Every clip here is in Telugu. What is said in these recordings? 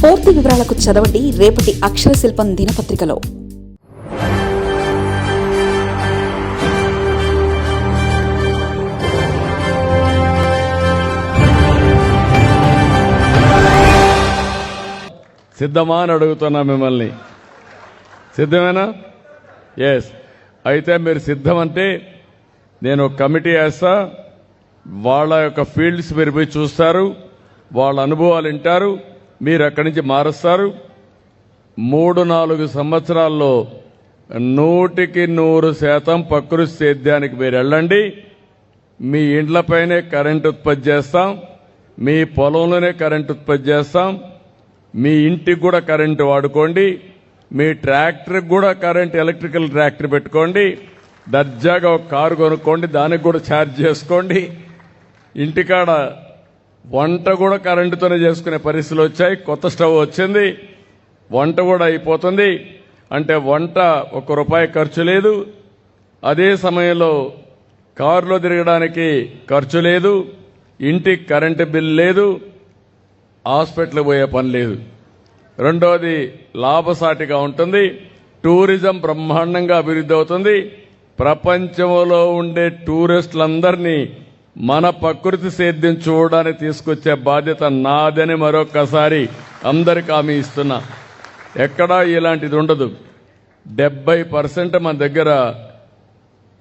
పూర్తి వివరాలకు చదవండి రేపటి అక్షర శిల్పం దినపత్రికలో. సిద్ధమా అని అడుగుతున్నా మిమ్మల్ని. సిద్ధమేనా? ఎస్. అయితే మీరు సిద్ధమంటే నేను ఒక కమిటీ వేస్తా. వాళ్ళ యొక్క ఫీల్డ్స్ మీరు పోయి చూస్తారు, వాళ్ళ అనుభవాలు వింటారు, మీరు అక్కడి నుంచి మారుస్తారు. 3-4 సంవత్సరాల్లో 100% ప్రకృతి సేద్యానికి మీరు వెళ్ళండి. మీ ఇండ్లపైనే కరెంట్ ఉత్పత్తి చేస్తాం, మీ పొలంలోనే కరెంట్ ఉత్పత్తి చేస్తాం, మీ ఇంటికి కూడా కరెంటు వాడుకోండి, మీ ట్రాక్టర్కి కూడా కరెంట్ ఎలక్ట్రికల్ ట్రాక్టర్ పెట్టుకోండి, దర్జాగా ఒక కారు కొనుక్కోండి, దానికి కూడా ఛార్జ్ చేసుకోండి. ఇంటికాడ వంట కూడా కరెంటుతోనే చేసుకునే పరిస్థితులు వచ్చాయి. కొత్త స్టవ్ వచ్చింది, వంట కూడా అయిపోతుంది. అంటే వంట ₹1 ఖర్చు లేదు. అదే సమయంలో కారులో తిరగడానికి ఖర్చు లేదు, ఇంటికి కరెంటు బిల్ లేదు, హాస్పిటల్కి పోయే పని లేదు. రెండోది లాభసాటిగా ఉంటుంది. టూరిజం బ్రహ్మాండంగా అభివృద్ధి అవుతుంది. ప్రపంచంలో ఉండే టూరిస్టులందరినీ మన ప్రకృతి సేద్యం చూడడానికి తీసుకొచ్చే బాధ్యత నాదని మరొకసారి అందరికి హామీ ఇస్తున్నా. ఎక్కడా ఇలాంటిది ఉండదు. 70% మన దగ్గర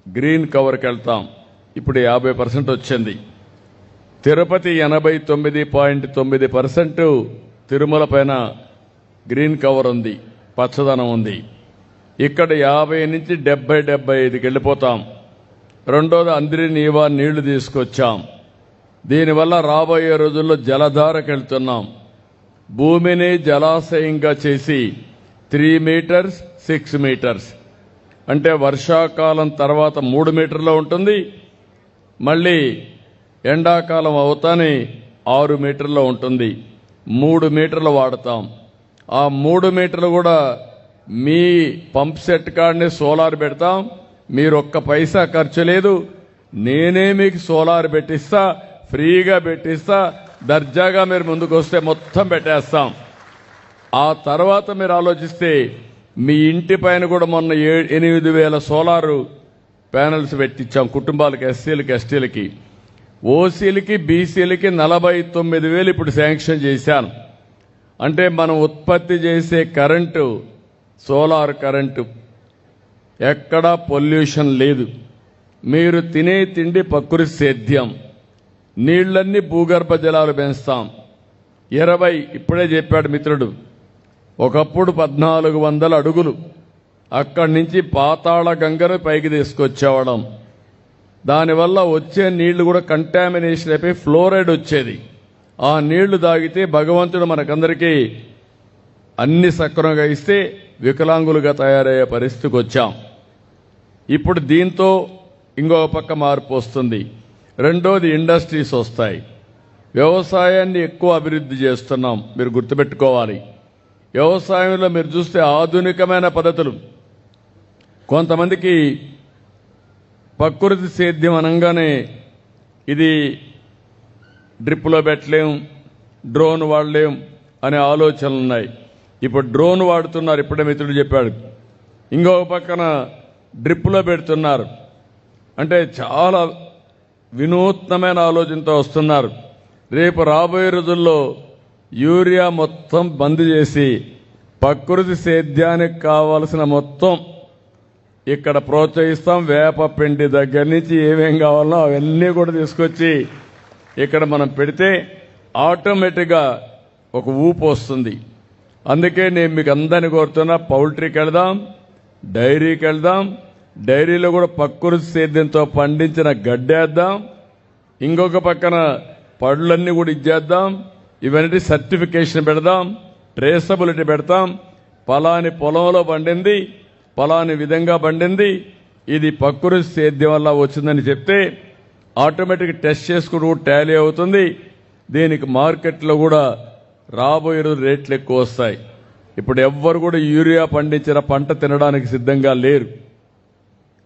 గ్రీన్ కవర్కి వెళ్తాం. ఇప్పుడు 50% వచ్చింది. తిరుపతి 89.9% తిరుమల పైన గ్రీన్ కవర్ ఉంది, పచ్చదనం ఉంది. ఇక్కడ 50 నుంచి 70-75కి వెళ్ళిపోతాం. రెండోది అందరి నీవా నీళ్లు తీసుకొచ్చాం. దీనివల్ల రాబోయే రోజుల్లో జలధారకు వెళ్తున్నాం. భూమిని జలాశయంగా చేసి 3 మీటర్స్ 6 మీటర్స్ అంటే వర్షాకాలం తర్వాత 3 మీటర్లో ఉంటుంది. మళ్ళీ ఎండాకాలం అవుతానే 6 మీటర్లో ఉంటుంది. 3 మీటర్లు వాడతాం. ఆ 3 మీటర్లు కూడా మీ పంప్ సెట్ కాడనే సోలార్ పెడతాం. మీరు ₹1 ఖర్చు లేదు. నేనే మీకు సోలార్ పెట్టిస్తా, ఫ్రీగా పెట్టిస్తా. దర్జాగా మీరు ముందుకు వస్తే మొత్తం పెట్టేస్తాం. ఆ తర్వాత మీరు ఆలోచిస్తే మీ ఇంటి పైన కూడా మొన్న 8,000 సోలారు ప్యానెల్స్ పెట్టించాం కుటుంబాలకు, ఎస్సీలకి, ఎస్టీలకి. ఓసీలకి, బీసీలకి 49,000 ఇప్పుడు శాంక్షన్ చేశాను. అంటే మనం ఉత్పత్తి చేసే కరెంటు సోలార్ కరెంటు, ఎక్కడా పొల్యూషన్ లేదు. మీరు తినే తిండి ప్రకృతి సేద్యం, నీళ్లన్నీ భూగర్భ జలాలు పెంచుతాం. 20 ఇప్పుడే చెప్పాడు మిత్రుడు, ఒకప్పుడు 1400 అడుగులు అక్కడి నుంచి పాతాళ గంగను పైకి తీసుకొచ్చేవడం. దానివల్ల వచ్చే నీళ్లు కూడా కంటామినేషన్ అయిపోయి ఫ్లోరైడ్ వచ్చేది. ఆ నీళ్లు తాగితే భగవంతుడు మనకందరికీ అన్ని సక్రమంగా ఇస్తే వికలాంగులుగా తయారయ్యే పరిస్థితికి వచ్చాం. ఇప్పుడు దీంతో ఇంకో పక్క మార్పు వస్తుంది. రెండోది ఇండస్ట్రీస్ వస్తాయి. వ్యవసాయాన్ని ఎక్కువ అభివృద్ధి చేస్తున్నాం. మీరు గుర్తుపెట్టుకోవాలి, వ్యవసాయంలో మీరు చూస్తే ఆధునికమైన పద్ధతులు. కొంతమందికి ప్రకృతి సేద్యం అనగానే ఇది డ్రిప్లో పెట్టలేం, డ్రోన్ వాడలేం అనే ఆలోచనలు ఉన్నాయి. ఇప్పుడు డ్రోన్ వాడుతున్నారు, ఇప్పుడే మిత్రుడు చెప్పాడు. ఇంకొక పక్కన డ్రిప్లో పెడుతున్నారు. అంటే చాలా వినూత్నమైన ఆలోచనతో వస్తున్నారు. రేపు రాబోయే రోజుల్లో యూరియా మొత్తం బంద్ చేసి ప్రకృతి సేద్యానికి కావాల్సిన మొత్తం ఇక్కడ ప్రోత్సహిస్తాం. వేప పిండి దగ్గర నుంచి ఏమేం కావాలో అవన్నీ కూడా తీసుకొచ్చి ఇక్కడ మనం పెడితే ఆటోమేటిక్గా ఒక ఊపు వస్తుంది. అందుకే నేను మీకు అందరినీ కోరుతున్నా, పౌల్ట్రీకి వెళ్దాం, డైరీకి వెళ్దాం. డైరీలో కూడా ప్రకృతి సేద్యంతో పండించిన గడ్డేద్దాం. ఇంకొక పక్కన పళ్ళన్నీ కూడా ఇచ్చేద్దాం. ఇవన్నీ సర్టిఫికేషన్ పెడదాం, ట్రేసబిలిటీ పెడతాం. పలాని పొలంలో పండింది, పలాని విధంగా పండింది, ఇది ప్రకృతి సేద్యం వల్ల వచ్చిందని చెప్తే ఆటోమేటిక్ టెస్ట్ చేసుకుంటూ టాలీ అవుతుంది. దీనికి మార్కెట్లో కూడా రాబోయే రోజు రేట్లు ఎక్కువ వస్తాయి. ఇప్పుడు ఎవ్వరు కూడా యూరియా పండించిన పంట తినడానికి సిద్ధంగా లేరు.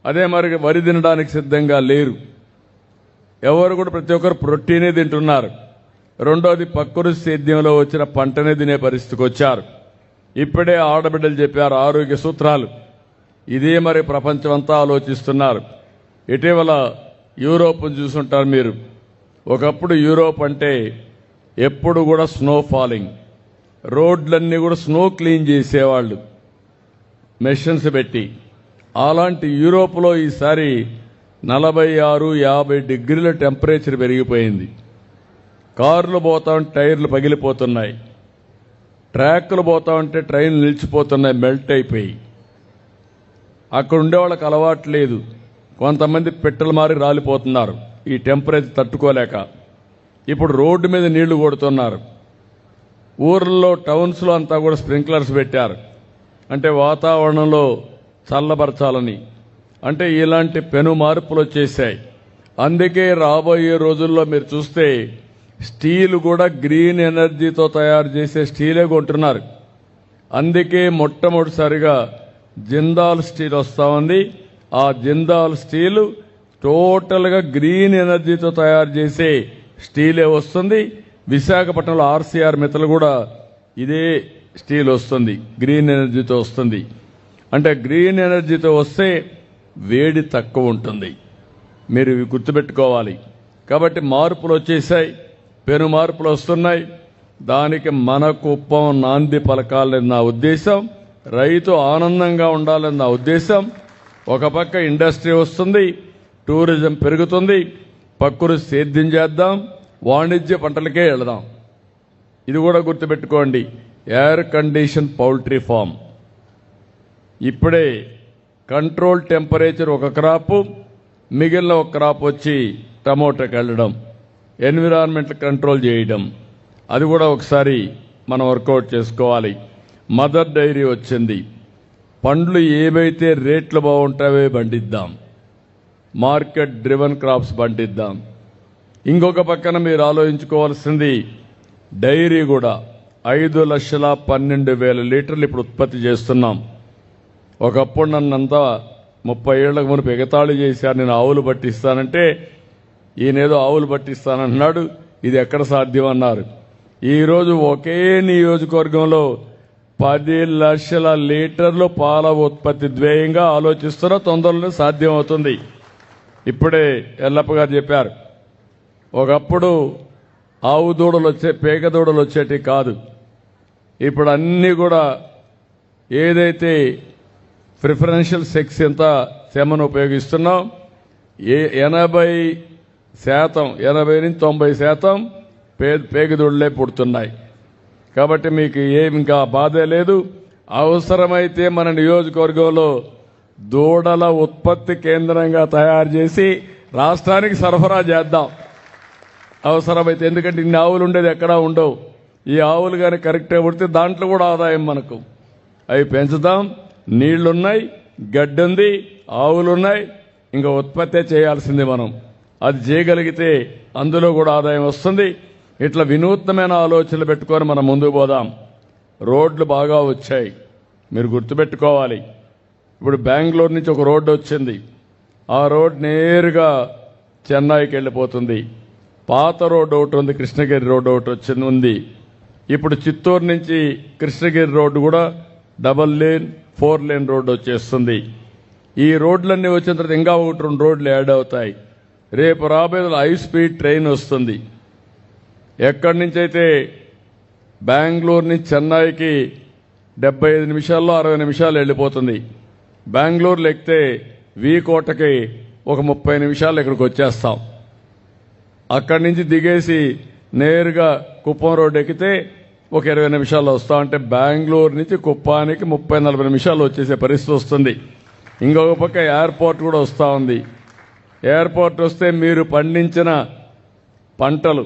అదే మరి వరి తినడానికి సిద్ధంగా లేరు. ఎవరు కూడా ప్రతి ఒక్కరు ప్రోటీనే తింటున్నారు. రెండోది ప్రకృతి సేద్యంలో వచ్చిన పంటనే తినే పరిస్థితికి వచ్చారు. ఇప్పుడే ఆడబిడ్డలు చెప్పారు ఆరోగ్య సూత్రాలు. ఇదే మరి ప్రపంచం అంతా ఆలోచిస్తున్నారు. ఇటీవల యూరోప్ చూసుంటారు మీరు. ఒకప్పుడు యూరోప్ అంటే ఎప్పుడు కూడా స్నో ఫాలింగ్, రోడ్లన్నీ కూడా స్నో క్లీన్ చేసేవాళ్ళు మెషిన్స్ పెట్టి. అలాంటి యూరోప్లో ఈసారి 46-50 డిగ్రీల టెంపరేచర్ పెరిగిపోయింది. కార్లు పోతా ఉంటే టైర్లు పగిలిపోతున్నాయి, ట్రాక్లు పోతా ఉంటే ట్రైన్లు నిలిచిపోతున్నాయి, మెల్ట్ అయిపోయి. అక్కడ ఉండేవాళ్ళకి అలవాటు లేదు. కొంతమంది పెట్టెలు మారి రాలిపోతున్నారు ఈ టెంపరేచర్ తట్టుకోలేక. ఇప్పుడు రోడ్డు మీద నీళ్లు కొడుతున్నారు. ఊర్లలో టౌన్స్లో అంతా కూడా స్ప్రింక్లర్స్ పెట్టారు, అంటే వాతావరణంలో చల్లబరచాలని. అంటే ఇలాంటి పెను మార్పులు వచ్చేసాయి. అందుకే రాబోయే రోజుల్లో మీరు చూస్తే స్టీల్ కూడా గ్రీన్ ఎనర్జీతో తయారు చేసే స్టీలే కొంటున్నారు. అందుకే మొట్టమొదటిసారిగా జిందాల్ స్టీల్ వస్తా ఉంది. ఆ జిందాల్ స్టీల్ టోటల్గా గ్రీన్ ఎనర్జీతో తయారు చేసే స్టీలే వస్తుంది. విశాఖపట్నంలో ఆర్సీఆర్ మిత్తలు కూడా ఇదే స్టీల్ వస్తుంది, గ్రీన్ ఎనర్జీతో వస్తుంది. అంటే గ్రీన్ ఎనర్జీతో వస్తే వేడి తక్కువ ఉంటుంది. మీరు ఇవి గుర్తుపెట్టుకోవాలి. కాబట్టి మార్పులు వచ్చేసాయి, పెను మార్పులు వస్తున్నాయి. దానికి మన కుప్పం నాంది పలకాలని నా ఉద్దేశం. రైతు ఆనందంగా ఉండాలని నా ఉద్దేశం. ఒక పక్క ఇండస్ట్రీ వస్తుంది, టూరిజం పెరుగుతుంది, ప్రకృతి సేద్యం చేద్దాం, వాణిజ్య పంటలకే వెళదాం. ఇది కూడా గుర్తుపెట్టుకోండి. ఎయిర్ కండిషన్ పౌల్ట్రీ ఫామ్ ఇప్పుడే కంట్రోల్ టెంపరేచర్ ఒక క్రాప్, మిగిలిన ఒక క్రాప్ వచ్చి టమోటాకి వెళ్ళడం, ఎన్విరాన్మెంట్ కంట్రోల్ చేయడం, అది కూడా ఒకసారి మనం వర్కౌట్ చేసుకోవాలి. మదర్ డైరీ వచ్చింది. పండ్లు ఏవైతే రేట్లు బాగుంటావో పండిద్దాం, మార్కెట్ డ్రివన్ క్రాప్స్ పండిద్దాం. ఇంకొక పక్కన మీరు ఆలోచించుకోవాల్సింది డైరీ కూడా 5,12,000 లీటర్లు ఇప్పుడు ఉత్పత్తి చేస్తున్నాం. ఒకప్పుడు నన్నంతా 30 ఏళ్లకు మునుపు ఎగతాళి చేశారు, నేను ఆవులు పట్టిస్తానంటే. ఈయనేదో ఆవులు పట్టిస్తానంటున్నాడు, ఇది ఎక్కడ సాధ్యం అన్నారు. ఈరోజు ఒకే నియోజకవర్గంలో 10 లక్షల లీటర్లు పాల ఉత్పత్తి ధ్యేయంగా ఆలోచిస్తున్న తొందరలో సాధ్యం అవుతుంది. ఇప్పుడే ఎల్లప్ప గారు చెప్పారు, ఒకప్పుడు ఆవు దూడలు పేక దూడలు వచ్చేటి కాదు. ఇప్పుడు అన్నీ కూడా ఏదైతే ప్రిఫరెన్షియల్ సెక్స్ ఎంత సెమను ఉపయోగిస్తున్నాం, 80-90% పేగదూడలే పుడుతున్నాయి. కాబట్టి మీకు ఇంకా బాధే లేదు. అవసరమైతే మన నియోజకవర్గంలో దూడల ఉత్పత్తి కేంద్రంగా తయారు చేసి రాష్ట్రానికి సరఫరా చేద్దాం అవసరమైతే. ఎందుకంటే ఇన్ని ఆవులు ఉండేది ఎక్కడా ఉండవు. ఈ ఆవులు కానీ కరెక్ట్గా పుడితే దాంట్లో కూడా ఆదాయం మనకు. అవి పెంచుదాం. నీళ్లున్నాయి, గడ్డి ఉంది, ఆవులున్నాయి, ఇంకా ఉత్పత్తే చేయాల్సింది మనం. అది చేయగలిగితే అందులో కూడా ఆదాయం వస్తుంది. ఇట్లా వినూత్నమైన ఆలోచనలు పెట్టుకొని మనం ముందుకు పోదాం. రోడ్లు బాగా వచ్చాయి, మీరు గుర్తుపెట్టుకోవాలి. ఇప్పుడు బెంగళూరు నుంచి ఒక రోడ్డు వచ్చింది. ఆ రోడ్ నేరుగా చెన్నైకి వెళ్ళిపోతుంది. పాత రోడ్డు ఒకటి ఉంది, కృష్ణగిరి రోడ్డు ఒకటి ఉంది. ఇప్పుడు చిత్తూరు నుంచి కృష్ణగిరి రోడ్డు కూడా 2 లేన్ 4 లేన్ రోడ్డు వచ్చేస్తుంది. ఈ రోడ్లన్నీ వచ్చిన తర్వాత ఇంకా 1-2 రోడ్లు యాడ్ అవుతాయి. రేపు రాబోయే హై స్పీడ్ ట్రైన్ వస్తుంది. ఎక్కడి నుంచి అయితే బెంగళూరు నుంచి చెన్నైకి 75 నిమిషాల్లో 60 నిమిషాలు వెళ్ళిపోతుంది. బెంగళూరులో ఎక్కితే వీకోటకి ఒక 30 నిమిషాలు ఇక్కడికి వచ్చేస్తాం. అక్కడి నుంచి దిగేసి నేరుగా కుప్పం రోడ్డు ఎక్కితే ఒక 20 నిమిషాల్లో వస్తాం. అంటే బెంగళూరు నుంచి కుప్పానికి 30-40 నిమిషాలు వచ్చేసే పరిస్థితి వస్తుంది. ఇంకొక పక్క ఎయిర్పోర్ట్ కూడా వస్తూ ఉంది. ఎయిర్పోర్ట్ వస్తే మీరు పండించిన పంటలు,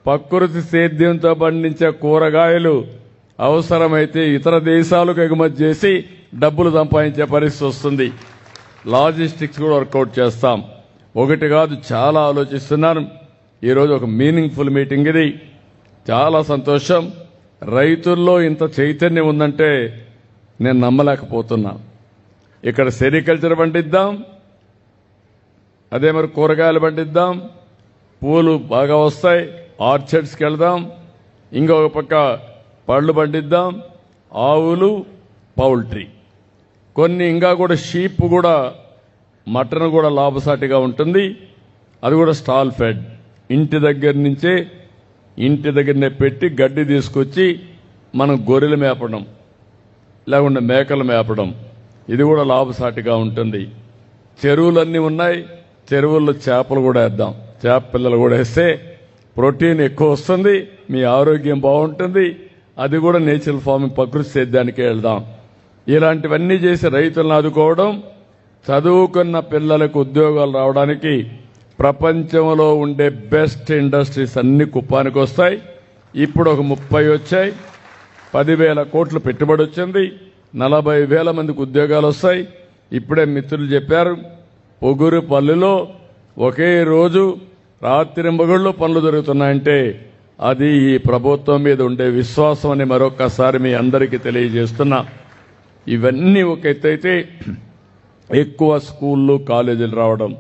ప్రకృతి సేద్యంతో పండించే కూరగాయలు అవసరమైతే ఇతర దేశాలకు ఎగుమతి చేసి డబ్బులు సంపాదించే పరిస్థితి వస్తుంది. లాజిస్టిక్స్ కూడా వర్కౌట్ చేస్తాం. ఒకటి కాదు, చాలా ఆలోచిస్తున్నాను. ఈరోజు ఒక మీనింగ్ఫుల్ మీటింగ్ ఇది. చాలా సంతోషం. రైతుల్లో ఇంత చైతన్యం ఉందంటే నేను నమ్మలేకపోతున్నా. ఇక్కడ సెరికల్చర్ పండిద్దాం, అదే మరి కూరగాయలు పండిద్దాం, పూలు బాగా వస్తాయి, ఆర్చర్డ్స్కి వెళ్దాం, ఇంకొక పక్క పళ్ళు పండిద్దాం, ఆవులు, పౌల్ట్రీ, కొన్ని ఇంకా కూడా షీప్ కూడా, మటన్ కూడా లాభసాటిగా ఉంటుంది. అది కూడా స్టాల్ ఫెడ్, ఇంటి దగ్గరనే పెట్టి గడ్డి తీసుకొచ్చి మనం గొర్రెలు మేపడం, లేకుంటే మేకలు మేపడం, ఇది కూడా లాభసాటిగా ఉంటుంది. చెరువులన్నీ ఉన్నాయి, చెరువుల్లో చేపలు కూడా వేద్దాం, చేప పిల్లలు కూడా వేస్తే ప్రోటీన్ ఎక్కువ వస్తుంది, మీ ఆరోగ్యం బాగుంటుంది. అది కూడా నేచురల్ ఫార్మింగ్, ప్రకృతి సేద్యానికే వెళ్దాం. ఇలాంటివన్నీ చేసి రైతులను ఆదుకోవడం, చదువుకున్న పిల్లలకు ఉద్యోగాలు రావడానికి ప్రపంచంలో ఉండే బెస్ట్ ఇండస్ట్రీస్ అన్ని కుప్పానికి వస్తాయి. ఇప్పుడు ఒక 30 వచ్చాయి, 10,000 కోట్లు పెట్టుబడి వచ్చింది, 40,000 మందికి ఉద్యోగాలు వస్తాయి. ఇప్పుడే మిత్రులు చెప్పారు, పొగురుపల్లిలో ఒకే రోజు రాత్రింబగళ్ళు పనులు జరుగుతున్నాయంటే అది ఈ ప్రభుత్వం మీద ఉండే విశ్వాసం అని మరొక్కసారి మీ అందరికీ తెలియజేస్తున్నా. ఇవన్నీ ఒక ఎత్తైతే ఎక్కువ స్కూళ్ళు, కాలేజీలు రావడం,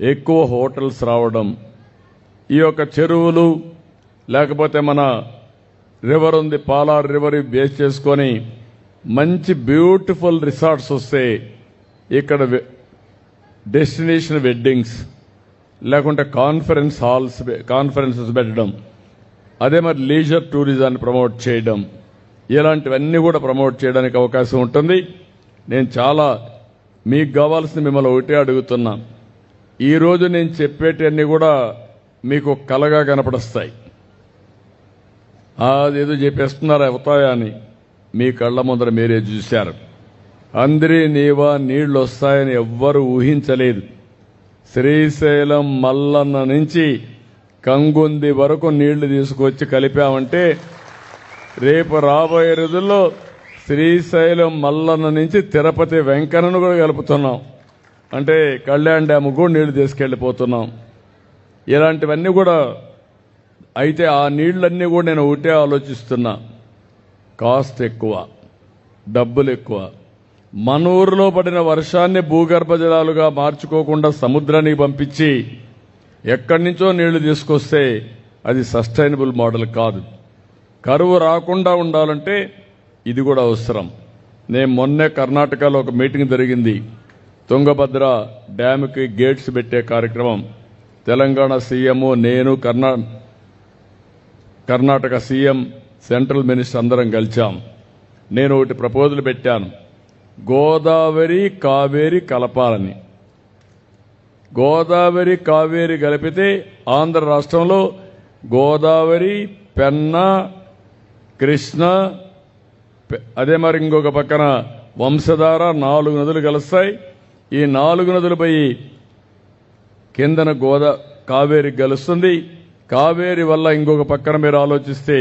ఎక్కువ హోటల్స్ రావడం, ఈ యొక్క చెరువులు, లేకపోతే మన రివర్ ఉంది, పాలార్ రివర్ బేస్ చేసుకొని మంచి బ్యూటిఫుల్ రిసార్ట్స్ వస్తే ఇక్కడ డెస్టినేషన్ వెడ్డింగ్స్, లేకుంటే కాన్ఫరెన్సెస్ పెట్టడం, అదే మరి లీజర్ టూరిజాన్ని ప్రమోట్ చేయడం, ఇలాంటివన్నీ కూడా ప్రమోట్ చేయడానికి అవకాశం ఉంటుంది. నేను చాలా మీకు కావాల్సిన మిమ్మల్ని ఒకటే అడుగుతున్నా, ఈరోజు నేను చెప్పేటన్నీ కూడా మీకు కలగా కనపడస్తాయి. అదేదో చెప్పేస్తున్నారు అవుతాయా అని, మీ కళ్ళ ముందర మీరే చూశారు. అందరి నీవా నీళ్లు వస్తాయని ఎవ్వరూ ఊహించలేదు. శ్రీశైలం మల్లన్న నుంచి కంగుంది వరకు నీళ్లు తీసుకొచ్చి కలిపామంటే రేపు రాబోయే రోజుల్లో శ్రీశైలం మల్లన్న నుంచి తిరుపతి వెంకన్నను కూడా కలుపుతున్నాం. అంటే కళ్యాణ్ డ్యామ్ కూడా నీళ్లు తీసుకెళ్లిపోతున్నాం. ఇలాంటివన్నీ కూడా అయితే ఆ నీళ్లన్నీ కూడా నేను ఒకటే ఆలోచిస్తున్నా, కాస్ట్ ఎక్కువ, డబ్బులు ఎక్కువ. మన ఊరిలో పడిన వర్షాన్ని భూగర్భ జలాలుగా మార్చుకోకుండా సముద్రానికి పంపించి ఎక్కడి నుంచో నీళ్లు తీసుకొస్తే అది సస్టైనబుల్ మోడల్ కాదు. కరువు రాకుండా ఉండాలంటే ఇది కూడా అవసరం. నేను మొన్నే కర్ణాటకలో ఒక మీటింగ్ జరిగింది, తుంగభద్ర డ్యామ్కి గేట్స్ పెట్టే కార్యక్రమం. తెలంగాణ సీఎం, నేను, కర్ణాటక సీఎం, సెంట్రల్ మినిస్టర్ అందరం కలిశాం. నేను ఒకటి ప్రపోజల్ పెట్టాను, గోదావరి కావేరి కలపాలని. గోదావరి కావేరి కలిపితే ఆంధ్ర రాష్ట్రంలో గోదావరి, పెన్నా, కృష్ణ, అదే మరి ఇంకొక పక్కన వంశధార, 4 నదులు కలుస్తాయి. ఈ 4 నదులు పోయి కిందన కావేరి కలుస్తుంది. కావేరి వల్ల ఇంకొక పక్కన మీరు ఆలోచిస్తే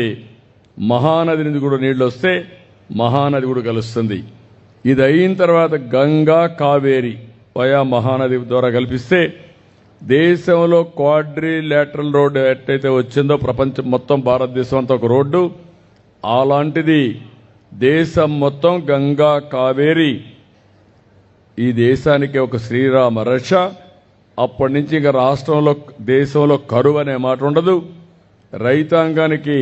మహానది నుంచి కూడా నీళ్లు వస్తే మహానది కూడా కలుస్తుంది. ఇది అయిన తర్వాత గంగా, కావేరి వయా మహానది ద్వారా కల్పిస్తే దేశంలో క్వాడ్రిలేటరల్ రోడ్డు ఎట్టయితే వచ్చిందో ప్రపంచం మొత్తం, భారతదేశం అంతా ఒక రోడ్డు, అలాంటిది దేశం మొత్తం గంగా, కావేరి ఈ దేశానికి ఒక శ్రీరామ రక్ష. అప్పటి నుంచి ఇంకా రాష్ట్రంలో, దేశంలో కరువు అనే మాట ఉండదు. రైతాంగానికి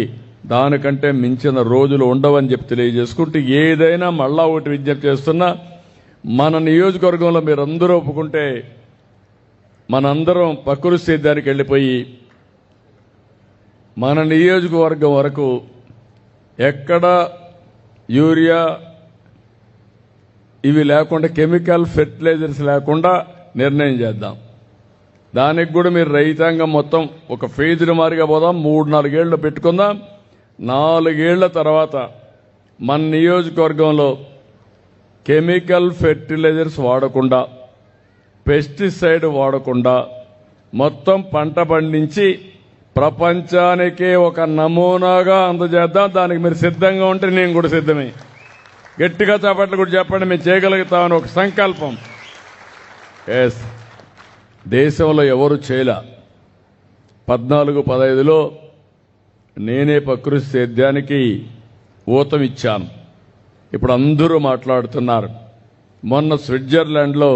దానికంటే మించిన రోజులు ఉండవని చెప్పి తెలియజేసుకుంటూ, ఏదైనా మళ్ళా ఒకటి విజ్ఞప్తి చేస్తున్నా, మన నియోజకవర్గంలో మీరందరూ ఒప్పుకుంటే మనందరం ప్రకృతి సేద్యానికి వెళ్ళిపోయి మన నియోజకవర్గం వరకు ఎక్కడ యూరియా ఇవి లేకుండా, కెమికల్ ఫెర్టిలైజర్స్ లేకుండా నిర్ణయం చేద్దాం. దానికి కూడా మీరు రైతాంగం మొత్తం ఒక ఫేజ్ల మారిగా పోదాం. 3-4 ఏళ్ళు పెట్టుకుందాం. 4 ఏళ్ల తర్వాత మన నియోజకవర్గంలో కెమికల్ ఫెర్టిలైజర్స్ వాడకుండా, పెస్టిసైడ్ వాడకుండా మొత్తం పంట పండించి ప్రపంచానికే ఒక నమూనాగా అందజేద్దాం. దానికి మీరు సిద్ధంగా ఉంటే నేను కూడా సిద్ధమే. గట్టిగా చేపట్లు కూడా చెప్పండి, మేము చేయగలుగుతామని ఒక సంకల్పం. ఎస్, దేశంలో ఎవరు చేయలే. 14-15లో నేనే ప్రకృతి సేద్యానికి ఊతమిచ్చాను. ఇప్పుడు అందరూ మాట్లాడుతున్నారు. మొన్న స్విట్జర్లాండ్లో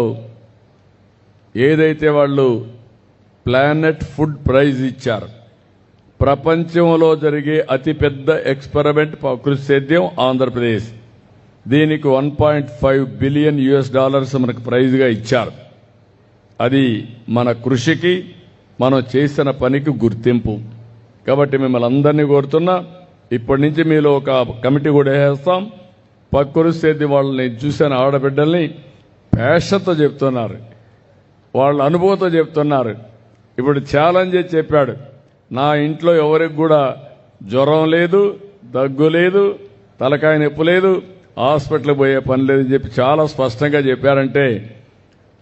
ఏదైతే వాళ్ళు ప్లానెట్ ఫుడ్ ప్రైజ్ ఇచ్చారు, ప్రపంచంలో జరిగే అతిపెద్ద ఎక్స్పెరిమెంట్ ప్రకృతి సేద్యం ఆంధ్రప్రదేశ్. దీనికి $1.5 బిలియన్ మనకు ప్రైజ్గా ఇచ్చారు. అది మన కృషికి మనం చేసిన పనికి గుర్తింపు. కాబట్టి మిమ్మల్ని అందరినీ కోరుతున్నా, ఇప్పటి నుంచి మీలో ఒక కమిటీ కూడా వేస్తాం. ప్రకృతి సేద్యం వాళ్ళని చూసిన ఆడబిడ్డల్ని ప్యాషన్తో చెప్తున్నారు, వాళ్ళ అనుభవంతో చెప్తున్నారు. ఇప్పుడు ఛాలెంజ్ చేసి చెప్పాడు, నా ఇంట్లో ఎవరికి కూడా జ్వరం లేదు, దగ్గు లేదు, తలకాయ నొప్పి లేదు, హాస్పిటల్కి పోయే పని లేదని చెప్పి చాలా స్పష్టంగా చెప్పారంటే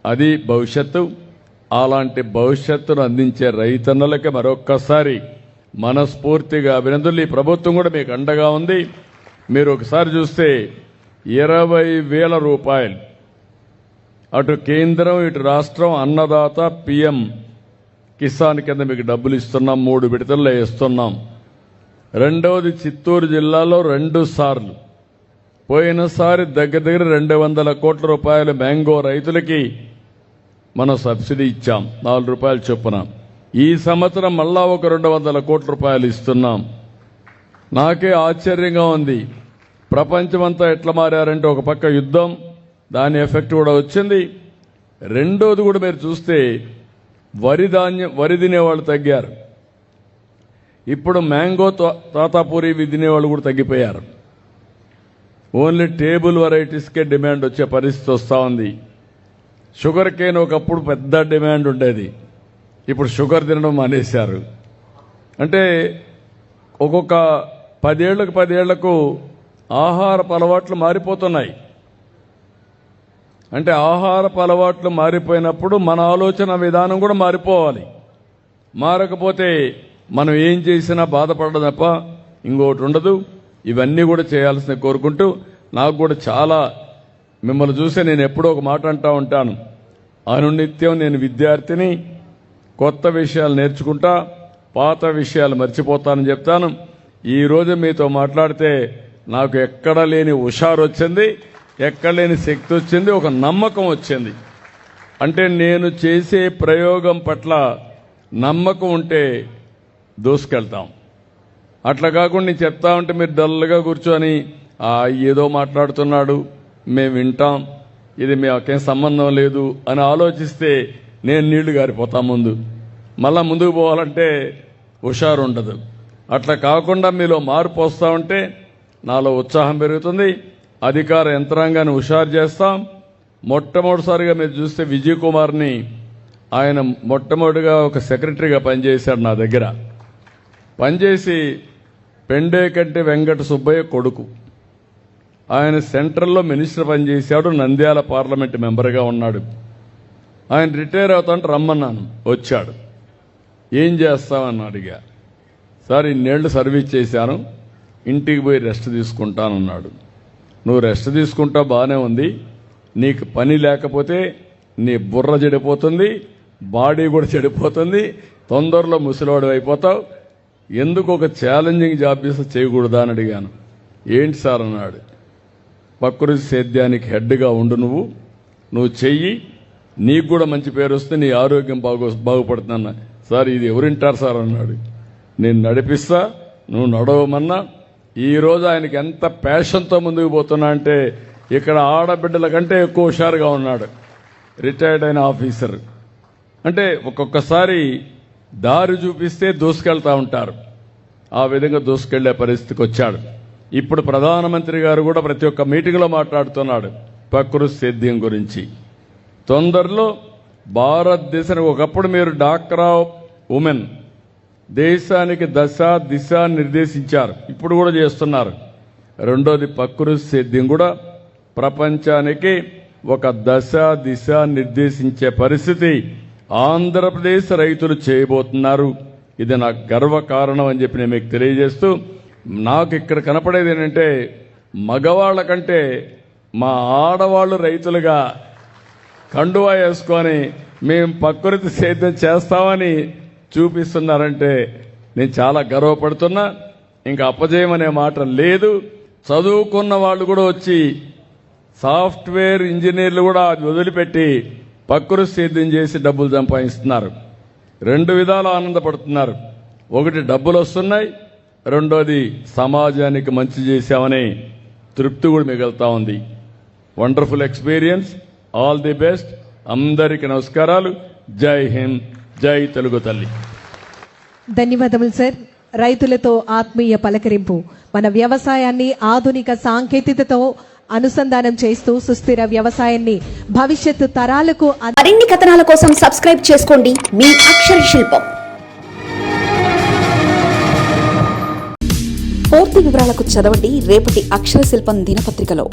అది భవిష్యత్తు. అలాంటి భవిష్యత్తును అందించే రైతన్నలకి మరొక్కసారి మనస్ఫూర్తిగా అభినందనలు. ఈ ప్రభుత్వం కూడా మీకు అండగా ఉంది. మీరు ఒకసారి చూస్తే 20,000 రూపాయలు అటు కేంద్రం ఇటు రాష్ట్రం అన్నదాత పిఎం కిసాన్ కింద మీకు డబ్బులు ఇస్తున్నాం. 3 విడతల్లో ఇస్తున్నాం. రెండవది చిత్తూరు జిల్లాలో 2 సార్లు పోయినసారి దగ్గర 200 కోట్ల రూపాయలు మ్యాంగో రైతులకి మనం సబ్సిడీ ఇచ్చాం, 4 రూపాయలు చొప్పున. ఈ సంవత్సరం మళ్ళా ఒక 200 కోట్ల రూపాయలు ఇస్తున్నాం. నాకే ఆశ్చర్యంగా ఉంది, ప్రపంచమంతా ఎట్లా మారారంటే ఒక పక్క యుద్ధం, దాని ఎఫెక్ట్ కూడా వచ్చింది. రెండోది కూడా మీరు చూస్తే వరి తినేవాళ్ళు తగ్గారు. ఇప్పుడు మ్యాంగో తాతాపూరి తినేవాళ్ళు కూడా తగ్గిపోయారు. ఓన్లీ టేబుల్ వెరైటీస్కే డిమాండ్ వచ్చే పరిస్థితి వస్తూ ఉంది. షుగర్ కేన్ ఒకప్పుడు పెద్ద డిమాండ్ ఉండేది, ఇప్పుడు షుగర్ తినడం మానేశారు. అంటే ఒక్కొక్క 10 ఏళ్లకు ఆహారపు అలవాట్లు మారిపోతున్నాయి. అంటే ఆహారపు అలవాట్లు మారిపోయినప్పుడు మన ఆలోచన విధానం కూడా మారిపోవాలి. మారకపోతే మనం ఏం చేసినా బాధపడడం తప్ప ఇంకోటి ఉండదు. ఇవన్నీ కూడా చేయాల్సిన కోరుకుంటూ, నాకు కూడా చాలా మిమ్మల్ని చూసి నేను ఎప్పుడో ఒక మాట అంటూ ఉంటాను, అనునిత్యం నేను విద్యార్థిని, కొత్త విషయాలు నేర్చుకుంటా, పాత విషయాలు మర్చిపోతానని చెప్తాను. ఈరోజు మీతో మాట్లాడితే నాకు ఎక్కడ లేని హుషారు వచ్చింది, ఎక్కడ లేని శక్తి వచ్చింది, ఒక నమ్మకం వచ్చింది. అంటే నేను చేసే ప్రయోగం పట్ల నమ్మకం ఉంటే దూసుకెళ్తాం. అట్లా కాకుండా నేను చెప్తా ఉంటే మీరు డల్గా కూర్చొని ఏదో మాట్లాడుతున్నాడు మేము వింటాం, ఇది మాకేం సంబంధం లేదు అని ఆలోచిస్తే నేను నీళ్లు గారిపోతా. మళ్ళా ముందుకు పోవాలంటే హుషారు ఉండదు. అట్లా కాకుండా మీలో మార్పు వస్తూ ఉంటే నాలో ఉత్సాహం పెరుగుతుంది. అధికార యంత్రాంగాన్ని హుషారు చేస్తాం. మొట్టమొదటిసారిగా మీరు చూస్తే విజయ్ కుమార్ని, ఆయన మొట్టమొదటిగా ఒక సెక్రటరీగా పనిచేశాడు నా దగ్గర. పనిచేసి పెండేకంటి వెంకట సుబ్బయ్య కొడుకు, ఆయన సెంట్రల్లో మినిస్టర్ పనిచేశాడు, నంద్యాల పార్లమెంట్ మెంబర్గా ఉన్నాడు. ఆయన రిటైర్ అవుతాంటే రమ్మన్నాను, వచ్చాడు. ఏం చేస్తామని అడిగా. సార్ ఇన్నేళ్లు సర్వీస్ చేశాను, ఇంటికి పోయి రెస్ట్ తీసుకుంటానన్నాడు. నువ్వు రెస్ట్ తీసుకుంటా బాగానే ఉంది, నీకు పని లేకపోతే నీ బుర్ర చెడిపోతుంది, బాడీ కూడా చెడిపోతుంది, తొందరలో ముసలివాడు అయిపోతావు, ఎందుకు ఒక ఛాలెంజింగ్ జాబ్ చేయకూడదా అని అడిగాను. ఏంటి సార్ అన్నాడు. ప్రకృతి సేద్యానికి హెడ్గా ఉండు, నువ్వు చెయ్యి, నీకు కూడా మంచి పేరు వస్తే నీ ఆరోగ్యం బాగుపడుతుందన్న. సార్ ఇది ఎవరింటారు సార్ అన్నాడు. నేను నడిపిస్తా, నువ్వు నడవమన్నా. ఈరోజు ఆయనకి ఎంత ప్యాషన్తో ముందుకు పోతున్నా అంటే ఇక్కడ ఆడబిడ్డల కంటే ఎక్కువ హుషారుగా ఉన్నాడు. రిటైర్డ్ అయిన ఆఫీసర్ అంటే ఒక్కొక్కసారి దారి చూపిస్తే దూసుకెళ్తా ఉంటారు. ఆ విధంగా దూసుకెళ్లే పరిస్థితికి వచ్చాడు. ఇప్పుడు ప్రధానమంత్రి గారు కూడా ప్రతి ఒక్క మీటింగ్లో మాట్లాడుతున్నాడు ప్రకృతి సేద్యం గురించి. తొందరలో భారతదేశానికి, ఒకప్పుడు మీరు డాక్రా ఉమెన్ దేశానికి దశ దిశ నిర్దేశించారు, ఇప్పుడు కూడా చేస్తున్నారు. రెండోది ప్రకృతి సేద్యం కూడా ప్రపంచానికి ఒక దశ దిశ నిర్దేశించే పరిస్థితి ఆంధ్రప్రదేశ్ రైతులు చేయబోతున్నారు. ఇది నాకు గర్వకారణం అని చెప్పి నేను మీకు తెలియజేస్తూ, నాకు ఇక్కడ కనపడేది ఏంటంటే మగవాళ్ల కంటే మా ఆడవాళ్లు రైతులుగా కండువా వేసుకొని మేము ప్రకృతి సేద్యం చేస్తామని చూపిస్తున్నారంటే నేను చాలా గర్వపడుతున్నా. ఇంకా అపజయమనే మాట లేదు. చదువుకున్న వాళ్ళు కూడా వచ్చి సాఫ్ట్వేర్ ఇంజనీర్లు కూడా వదిలిపెట్టి ప్రకృతి సేద్యం చేసి డబ్బులు సంపాదిస్తున్నారు. 2 విధాలు ఆనందపడుతున్నారు. ఒకటి డబ్బులు వస్తున్నాయి, రెండోది సమాజానికి మంచి చేశామనే తృప్తి కూడా మిగులుతా ఉంది. Wonderful experience. All the best. అందరికీ నమస్కారాలు. జై హింద్, జై తెలుగు తల్లి. ధన్యవాదములు సార్. రైతులతో ఆత్మీయ పలకరింపు. మన వ్యవసాయాన్ని ఆధునిక సాంకేతికతతో అనుసంధానం చేస్తూ సుస్థిర వ్యవసాయాన్ని భవిష్యత్తు తరాలకు మరిన్ని కథనాల కోసం సబ్స్క్రైబ్ చేసుకోండి మీ అక్షర శిల్పం. పూర్తి వివరాలకు చదవండి రేపటి అక్షర శిల్పం దినపత్రికలో.